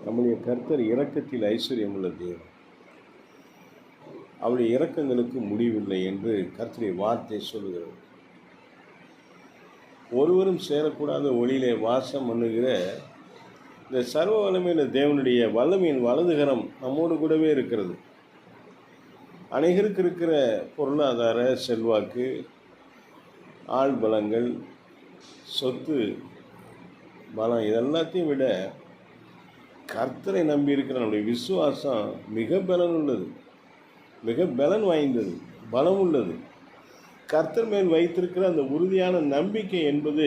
நம்முடைய கர்த்தர் இரக்கத்தில் ஐஸ்வர்யம் உள்ள தேவன். அவருடைய இரக்கங்களுக்கு முடிவில்லை என்று கர்த்தருடைய வார்த்தை சொல்லுகிறது. ஒருவரும் சேரக்கூடாத ஒளியிலே வாசம் பண்ணுகிற இந்த சர்வ வல்லமையுள்ள தேவனுடைய வல்லமையின் வலதுகரம் நம்மோடு கூடவே இருக்கிறது. அநேகருக்கு இருக்கிற பொருளாதார செல்வாக்கு, ஆள் பலங்கள், சொத்து பலம் இதெல்லாத்தையும் விட கர்த்தரை நம்பி இருக்கிற நம்முடைய விசுவாசம் மிக பலன் உள்ளது, மிக பலன் வாய்ந்தது, பலம் உள்ளது. கர்த்தர் மேல் வைத்திருக்கிற அந்த உறுதியான நம்பிக்கை என்பது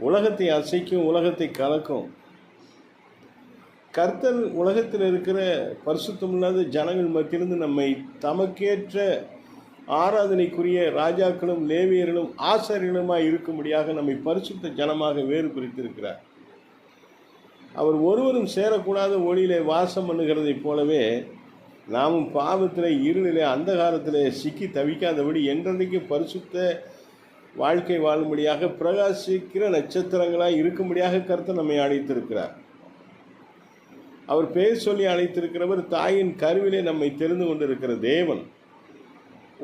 உலகத்தை அசைக்கும், உலகத்தை கலக்கும். கர்த்தர் உலகத்தில் இருக்கிற பரிசுத்தமில்லாத ஜனங்கள் மத்தியிலிருந்து நம்மை தமக்கேற்ற ஆராதனைக்குரிய ராஜாக்களும் லேவியர்களும் ஆசாரியர்களுமாய் இருக்கும்படியாக நம்மை பரிசுத்த ஜனமாக வேறு பிரித்திருக்கிறார். அவர் ஒருவரும் சேரக்கூடாத ஒளியிலே வாசம் பண்ணுகிறதைப் போலவே நாமும் பாவத்திலே, இருளிலே, அந்தகாரத்திலே சிக்கி தவிக்காதபடி என்றென்றைக்கு பரிசுத்த வாழ்க்கை வாழும்படியாக பிரகாசிக்கிற நட்சத்திரங்களாய் இருக்கும்படியாக கர்த்தர் நம்மை அழைத்திருக்கிறார். அவர் பெயர் சொல்லி அழைத்திருக்கிறவர் தாயின் கருவிலே நம்மை தெரிந்து கொண்டிருக்கிற தேவன்.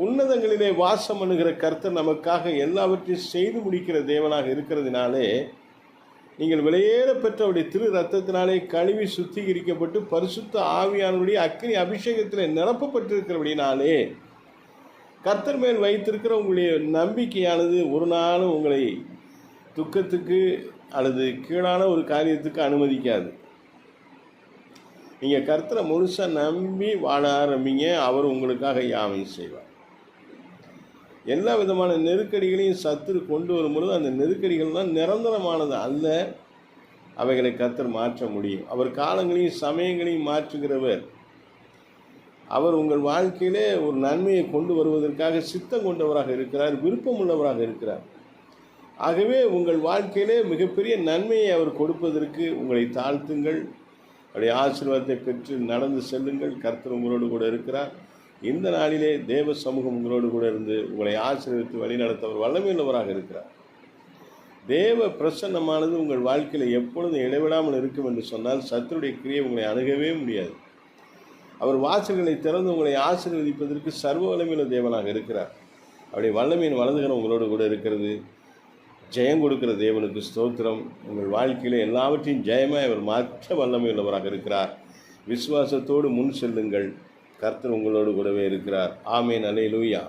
உன்னதங்களிலே வாசம் பண்ணுகிற கர்த்தர் நமக்காக எல்லாவற்றையும் செய்து முடிக்கிற தேவனாக இருக்கிறதுனாலே நீங்கள் விலையேற பெற்ற அவருடைய திரு ரத்தத்தினாலே கழுவி சுத்திகரிக்கப்பட்டு பரிசுத்த ஆவியானவருடைய அக்கினி அபிஷேகத்தில் நிரப்பப்பட்டிருக்கிறபடினாலே கர்த்தர் மேல் வைத்திருக்கிற உங்களுடைய நம்பிக்கையானது ஒரு நாளும் உங்களை துக்கத்துக்கு அல்லது கீழான ஒரு காரியத்துக்கு அனுமதிக்காது. நீங்கள் கர்த்தரை முழுசாக நம்பி வாழ ஆரம்பிங்க, அவர் உங்களுக்காக யாவையும் செய்வார். எல்லா விதமான நெருக்கடிகளையும் சத்துரு கொண்டு வரும்பொழுது அந்த நெருக்கடிகள்லாம் நிரந்தரமானது அல்ல, அவைகளை கர்த்தர் மாற்ற முடியும். அவர் காலங்களையும் சமயங்களையும் மாற்றுகிறவர். அவர் உங்கள் வாழ்க்கையிலே ஒரு நன்மையை கொண்டு வருவதற்காக சித்தம் கொண்டவராக இருக்கிறார், விருப்பம் உள்ளவராக இருக்கிறார். ஆகவே உங்கள் வாழ்க்கையிலே மிகப்பெரிய நன்மையை அவர் கொடுப்பதற்கு உங்களை தாழ்த்துங்கள், அவருடைய ஆசீர்வாதத்தை பெற்று நடந்து செல்லுங்கள். கர்த்தர் உங்களோடு கூட இருக்கிறார். இந்த நாளிலே தேவ சமூகம் உங்களோடு கூட இருந்து உங்களை ஆசீர்வதித்து வழிநடத்தவர் வல்லமையுள்ளவராக இருக்கிறார். தேவ பிரசன்னமானது உங்கள் வாழ்க்கையில் எப்பொழுதும் இடைவிடாமல் இருக்கும் என்று சொன்னால் சத்துருடைய கிரியை உங்களை அணுகவே முடியாது. அவர் வாசல்களை திறந்து உங்களை ஆசீர்வதிப்பதற்கு சர்வ வல்லமையுள்ள தேவனாக இருக்கிறார். அவருடைய வல்லமையின் வலதுகரம் உங்களோடு கூட இருக்கிறது. ஜெயம் கொடுக்கிற தேவனுக்கு ஸ்தோத்திரம். உங்கள் வாழ்க்கையில் எல்லாவற்றையும் ஜெயமாய் அவர் மாற்ற வல்லமையுள்ளவராக இருக்கிறார். விசுவாசத்தோடு முன் செல்லுங்கள். கர்த்தர் உங்களோடு கூடவே இருக்கிறார். ஆமென். அல்லேலூயா.